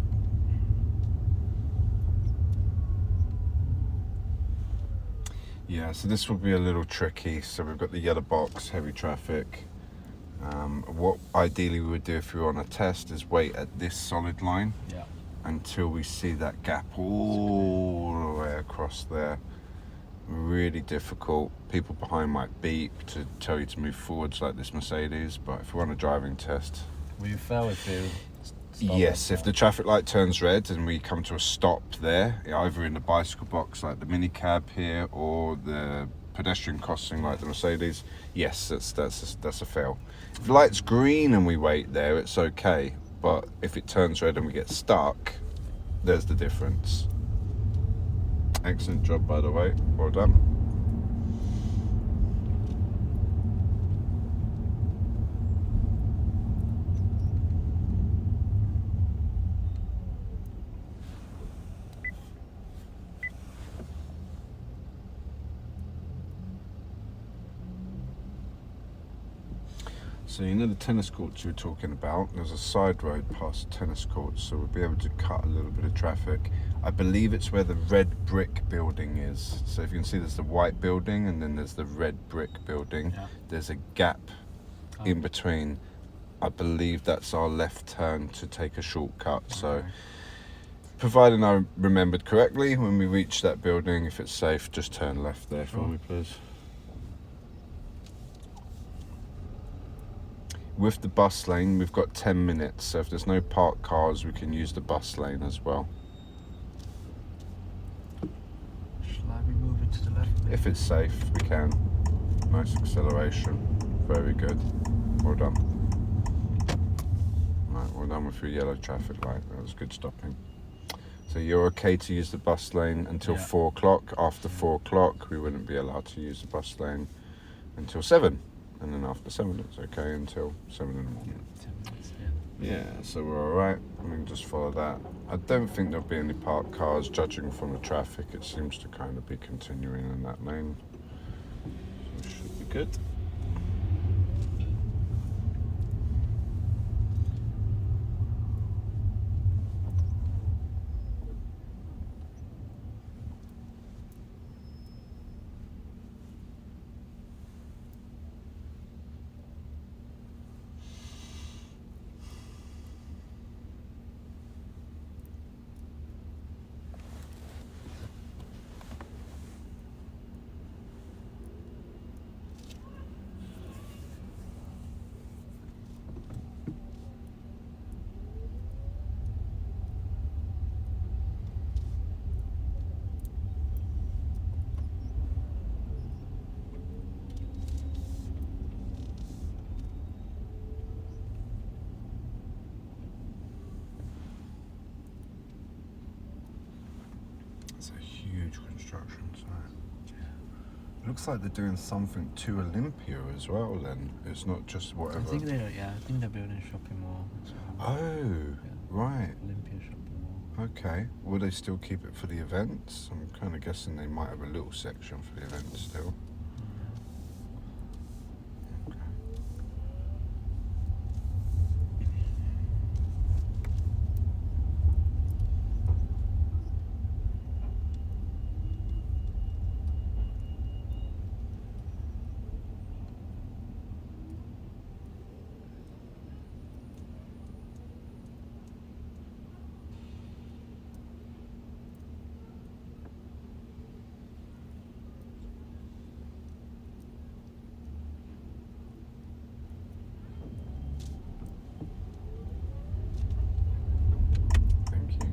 Yeah, so this will be a little tricky. So we've got the yellow box, heavy traffic. What ideally we would do if we were on a test is wait at this solid line. Yeah. Until we see that gap all the way across there. Really difficult. People behind might beep to tell you to move forwards like this Mercedes, but if we want a driving test... Will you fail if you stop? Yes, if the traffic light turns red and we come to a stop there, either in the bicycle box like the mini cab here or the pedestrian crossing like the Mercedes, yes, that's a fail. If the light's green and we wait there, it's okay. But if it turns red and we get stuck, there's the difference. Excellent job, by the way. Well done. So you know the tennis courts you were talking about? There's a side road past tennis courts, so we'll be able to cut a little bit of traffic. I believe it's where the red brick building is. So if you can see, there's the white building and then there's the red brick building. Yeah. There's a gap in between. I believe that's our left turn to take a shortcut. So providing I remembered correctly, when we reach that building, if it's safe, just turn left there for me, please. With the bus lane, we've got 10 minutes, so if there's no parked cars, we can use the bus lane as well. Shall I be moving to the left? If it's safe, we can. Nice acceleration. Very good. Well done. Right, well done with your yellow traffic light. That was good stopping. So you're okay to use the bus lane until 4 o'clock. After 4 o'clock, we wouldn't be allowed to use the bus lane until 7. And then after 7, it's okay until 7 in the morning. 10 minutes, Yeah, so we're all right. We can just follow that. I don't think there'll be any parked cars. Judging from the traffic, it seems to kind of be continuing in that lane. So it should be good. It's a huge construction site. Looks like they're doing something to Olympia as well then. It's not just whatever. I think they're building a shopping mall as well. Oh, right. Olympia shopping mall. Okay. Will they still keep it for the events? I'm kind of guessing they might have a little section for the events still. Okay. Thank you.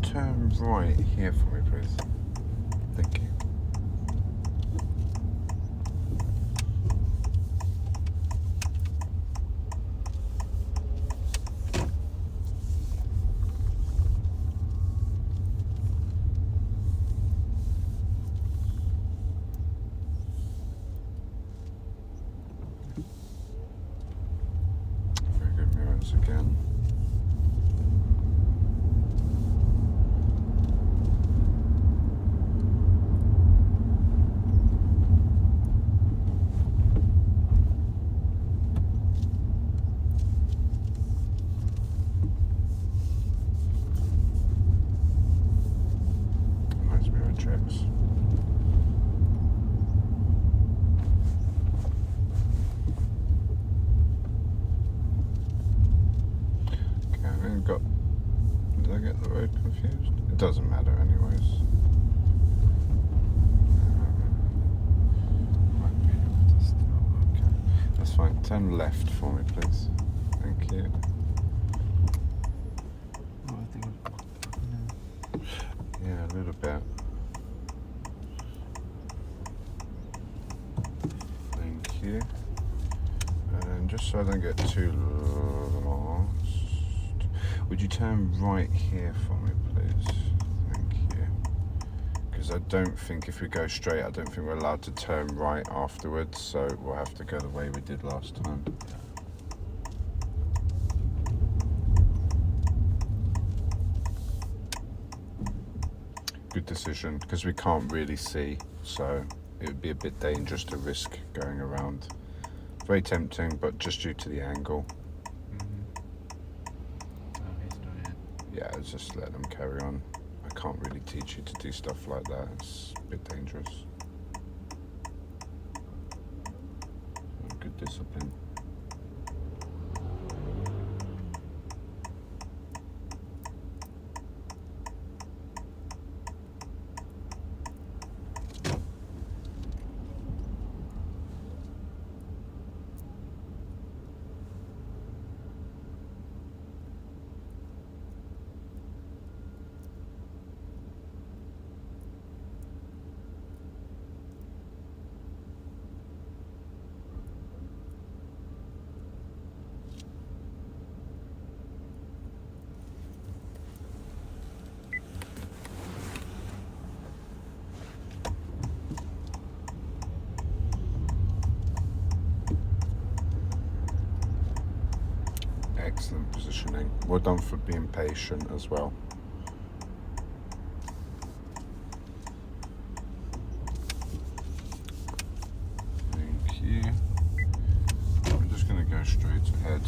Turn right here for me, please. Thank you. Very good mirrors again. Did I get the road confused? It doesn't matter anyways. Might be able to still. Okay. That's fine. Turn left for me, please. Thank you. Oh, I think Yeah, a little bit. Thank you. And just so I don't get too lost, would you turn right here for me, please? Thank you. Because I don't think if we go straight, I don't think we're allowed to turn right afterwards, so we'll have to go the way we did last time. Good decision, because we can't really see, so it would be a bit dangerous to risk going around. Very tempting, but just due to the angle. Yeah, just let them carry on. I can't really teach you to do stuff like that. It's a bit dangerous. Good discipline. Excellent positioning. Well done for being patient as well. Thank you. I'm just going to go straight ahead.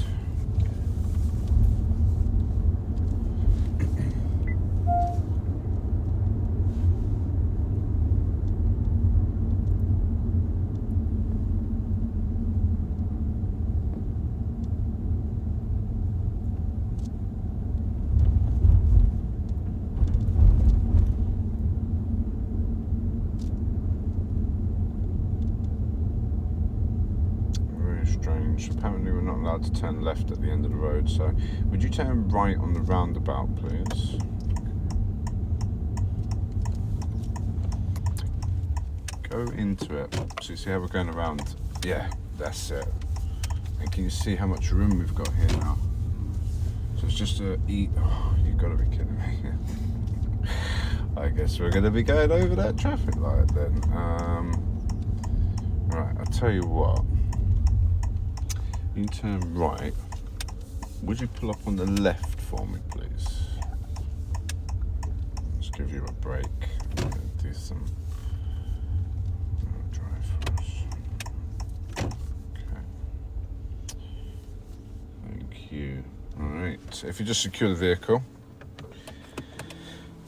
Strange. Apparently we're not allowed to turn left at the end of the road, so would you turn right on the roundabout, please? Go into it. So you see how we're going around? Yeah, that's it. And can you see how much room we've got here now? So it's just a eat. Oh, you've got to be kidding me. I guess we're going to be going over that traffic light then. Right, I'll tell you what. You turn right. Would you pull up on the left for me, please? Let's give you a break. I'm going to do some drive for us. Okay. Thank you. Alright, so if you just secure the vehicle.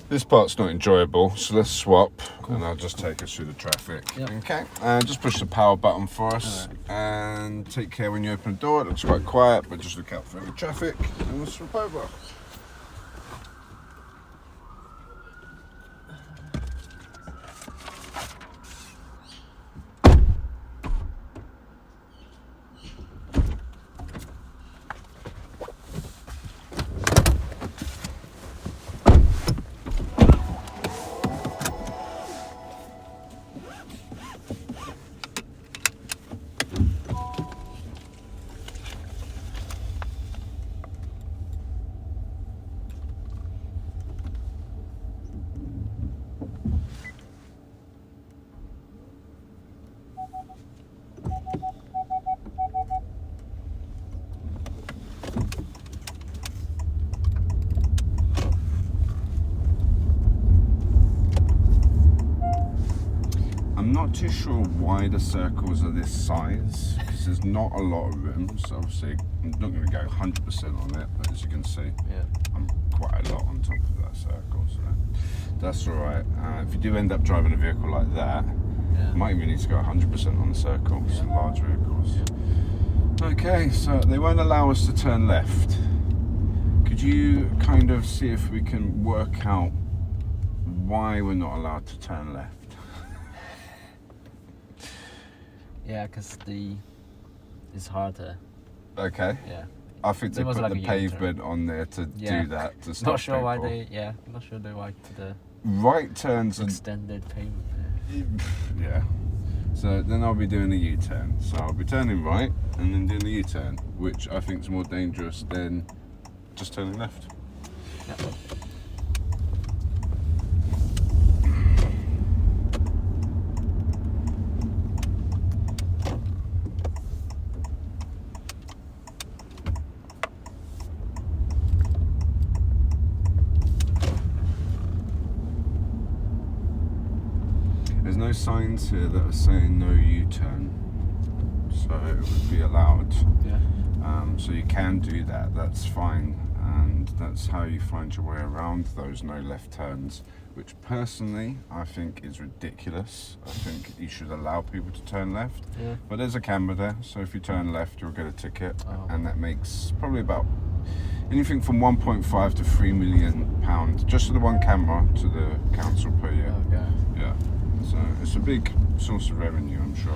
This part's not enjoyable, so let's swap. Cool. And I'll just take us through the traffic. Yep. Okay, and just push the power button for us. Right. And take care when you open the door. It looks quite quiet, but just look out for any traffic and we'll swap over. I'm not too sure why the circles are this size, because there's not a lot of room, so obviously I'm not going to go 100% on it, but as you can see, I'm quite a lot on top of that circle, so that's alright. If you do end up driving a vehicle like that, you might even need to go 100% on the circle, so large vehicles. Okay, so they won't allow us to turn left. Could Could you kind of see if we can work out why we're not allowed to turn left? Yeah, because it's harder. Okay. Yeah. I think they It was put like the a U-turn. pavement on there to Yeah. do that, to stop Not sure why people. not sure they like the Right turns and extended pavement. yeah. So then I'll be doing a U-turn. So I'll be turning right and then doing a U-turn, which I think is more dangerous than just turning left. Yeah. There's no signs here that are saying no U-turn, so it would be allowed. Yeah. So you can do that, that's fine, and that's how you find your way around those no left turns, which personally I think is ridiculous. I think you should allow people to turn left, Yeah. but there's a camera there, so if you turn left you'll get a ticket, Oh. and that makes probably about anything from £1.5 to £3 million just for the one camera to the council per year. Okay. Yeah, so it's a big source of revenue, I'm sure.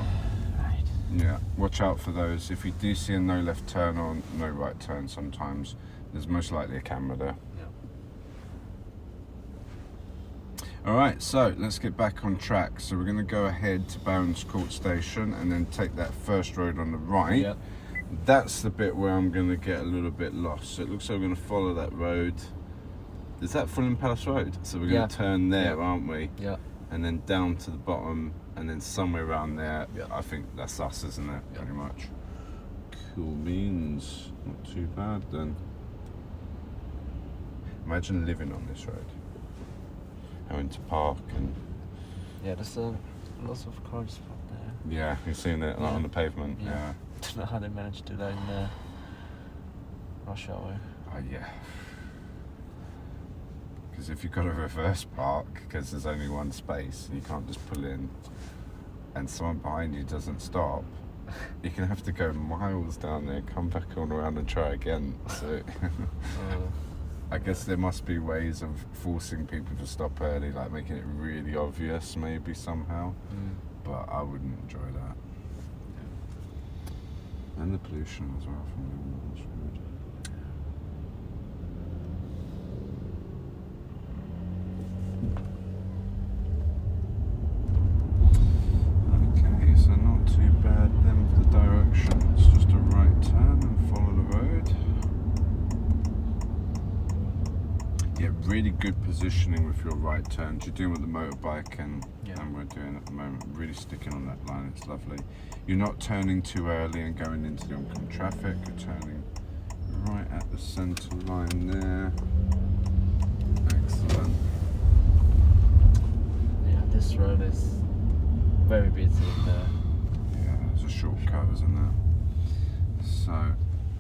Right. Yeah, watch out for those. If you do see a no left turn or no right turn sometimes, there's most likely a camera there. Yeah. Alright, so let's get back on track. So we're going to go ahead to Barons Court Station and then take that first road on the right. Yeah. That's the bit where I'm going to get a little bit lost. So it looks like we're going to follow that road. Is that Fulham Palace Road? So we're going to turn there, aren't we? Yeah. And then down to the bottom, and then somewhere around there. Yeah. I think that's us, isn't it? Yeah. Pretty much. Cool beans. Not too bad then. Imagine living on this road. Having to park and... Yeah, there's lots of cars up there. Yeah, you've seen it like, Yeah. on the pavement. Yeah. Yeah. I don't know how they managed to do that in rush hour. Oh, yeah. Because if you've got a reverse park, because there's only one space, and you can't just pull in, and someone behind you doesn't stop, you're going to have to go miles down there, come back on around and try again. So I guess there must be ways of forcing people to stop early, like making it really obvious maybe somehow. But I wouldn't enjoy that. And the pollution as well from the road. Okay, so not too bad then with the directions. Just a right turn and follow the road. Yeah, really good positioning with your right turns. You're doing with the motorbike and we're doing at the moment. Really sticking on that line, it's lovely. You're not turning too early and going into the oncoming traffic. You're turning right at the centre line there. Excellent. Yeah, this road is very busy there. Yeah, it's a shortcut, isn't it? So,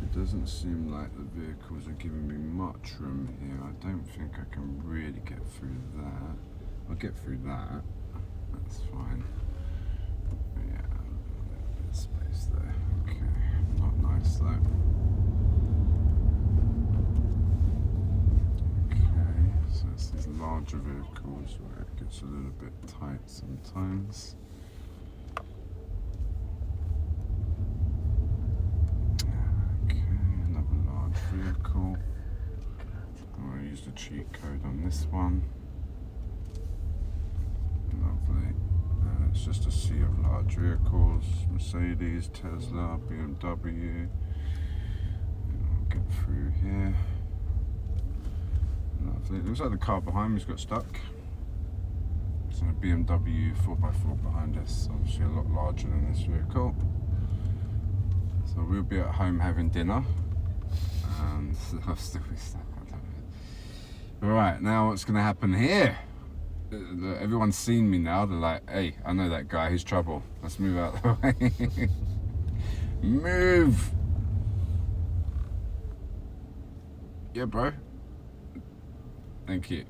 it doesn't seem like the vehicles are giving me much room here. I don't think I can really get through that. I'll get through that. That's fine. Yeah, a little bit of space there. Okay, not nice though. Okay, so it's these larger vehicles where it gets a little bit tight sometimes. Okay, another large vehicle. I'm going to use the cheat code on this one. Lovely. It's just a sea of large vehicles. Mercedes, Tesla, BMW. And I'll get through here. Lovely. It looks like the car behind me's got stuck. So a BMW 4x4 behind us, obviously a lot larger than this vehicle. So we'll be at home having dinner. And I'll still be stuck. I don't know. Alright, now what's going to happen here? Everyone's seen me now. They're like, hey, I know that guy, he's trouble. Let's move out the way. Move! Yeah, bro. Thank you.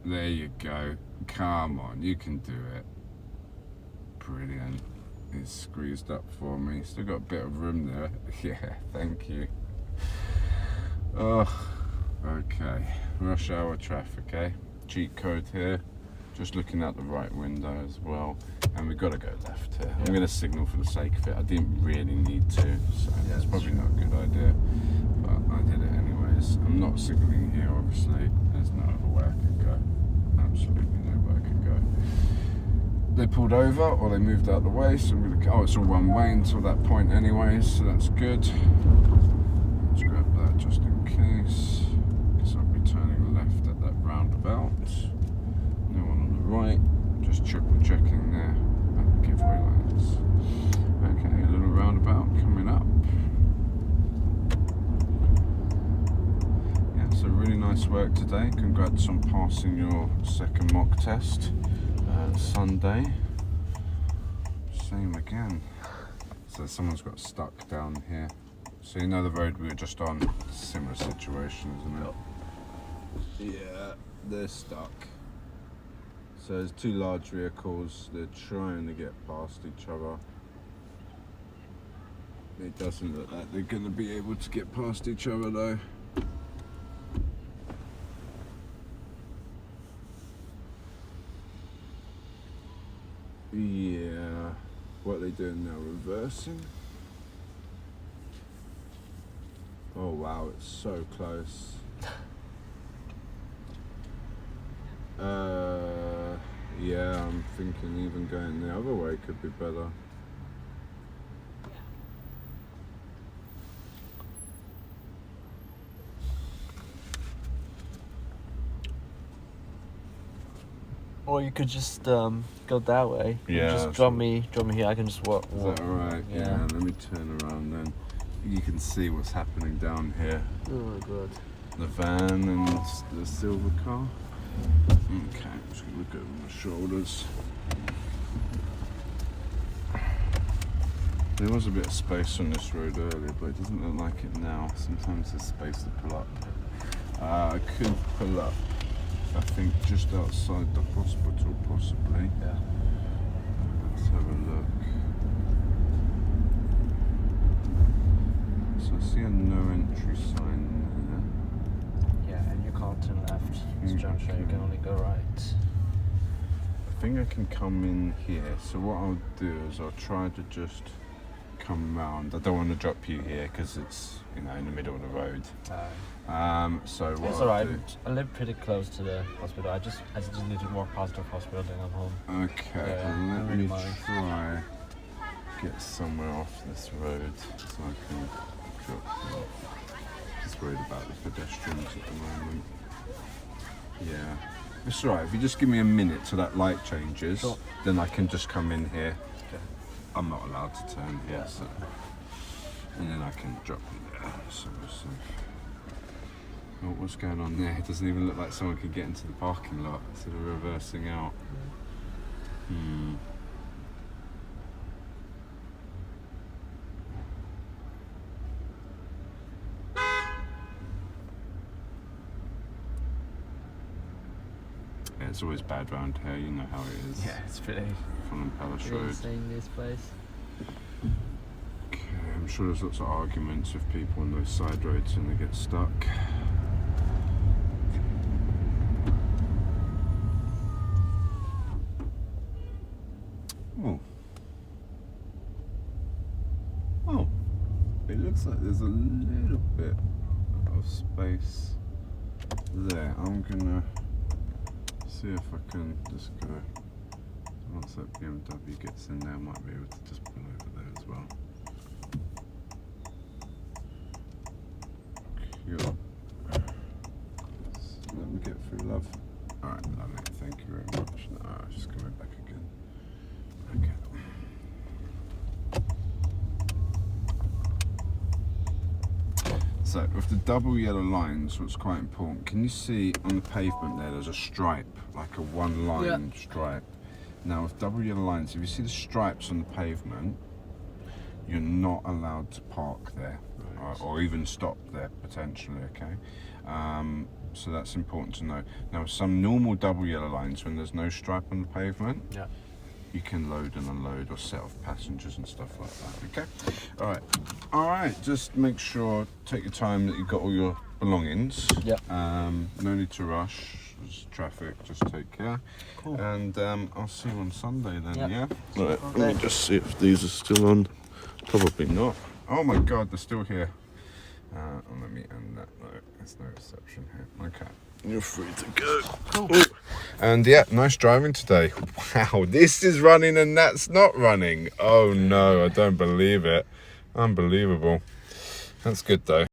There you go. Come on, you can do it. Brilliant. It's squeezed up for me. Still got a bit of room there. Yeah, thank you. Ugh. Okay. Rush hour traffic, eh? Cheat code here. Just looking out the right window as well. And we've got to go left here. I'm going to signal for the sake of it. I didn't really need to, so it's probably not a good idea. But I did it anyways. I'm not signalling here, obviously. There's no other way I could go. Absolutely no way I could go. They pulled over, or they moved out of the way, so I'm going to... Oh, it's all one way until that point anyways, so that's good. Let's grab that just in case. Because I'll be turning left at that roundabout. No one on the right. Just triple checking there at the giveaway lines. Okay, a little roundabout coming up. Yeah, so really nice work today. Congrats on passing your second mock test. Sunday. Same again. So someone's got stuck down here. So you know the road we were just on, similar situation, isn't it? Yeah, they're stuck. So there's two large vehicles, they're trying to get past each other. It doesn't look like they're going to be able to get past each other though. Yeah, what are they doing now? Reversing? Oh wow, it's so close. Yeah, I'm thinking even going the other way could be better. Or you could just go that way. Yeah. Just drop me here. I can just walk. Is that alright? Yeah. Let me turn around then. You can see what's happening down here. Oh god. The van and the silver car. Okay, I'm just gonna look over my shoulders. There was a bit of space on this road earlier, but it doesn't look like it now. Sometimes there's space to pull up. I could pull up, I think, just outside the hospital, possibly. Yeah. Let's have a look. So I see a no entry sign there. Yeah, and you can't turn left. This junction, you can only go right. I think I can come in here. So what I'll do is I'll try to just come round. I don't want to drop you here because it's, you know, in the middle of the road. So what it's I'll alright. do... I live pretty close to the hospital. I just need to walk past the hospital and I'm home. Okay, Yeah, let really me mind. try get somewhere off this road so I can drop you off. Just worried about the pedestrians at the moment. Yeah, it's alright. If you just give me a minute till that light changes, Sure. then I can just come in here. Okay. I'm not allowed to turn here, Yeah. so and then I can drop you there. So we'll see. Oh, what's going on there? It doesn't even look like someone could get into the parking lot instead of reversing out. Yeah, it's always bad round here, you know how it is. Yeah, it's pretty Fulham Palace Road. insane, this place. Okay, I'm sure there's lots of arguments with people on those side roads and they get stuck. Oh. Oh. It looks like there's a little bit of space there. I'm gonna see if I can just go. Once that BMW gets in there, I might be able to just pull over there as well. Cool. Let me get through, love. Alright, lovely. Thank you very much. No, I'm just coming back again. Okay. So, with the double yellow lines, what's quite important, can you see on the pavement there's a stripe, like a one line stripe? Now, with double yellow lines, if you see the stripes on the pavement, you're not allowed to park there, or even stop there, potentially, okay? So that's important to know. Now, some normal double yellow lines, when there's no stripe on the pavement, you can load and unload or set off passengers and stuff like that. Okay. All right. Just make sure, take your time, that you've got all your belongings. Yep. No need to rush. There's traffic. Just take care. Cool. And I'll see you on Sunday then. Yep. Yeah. Right. Let me just see if these are still on. Probably not. Oh my God, they're still here. Let me end that. No, there's no reception here. Okay. You're free to go. Cool. Ooh. And yeah, nice driving today. Wow, this is running and that's not running. Oh no, I don't believe it. Unbelievable. That's good though.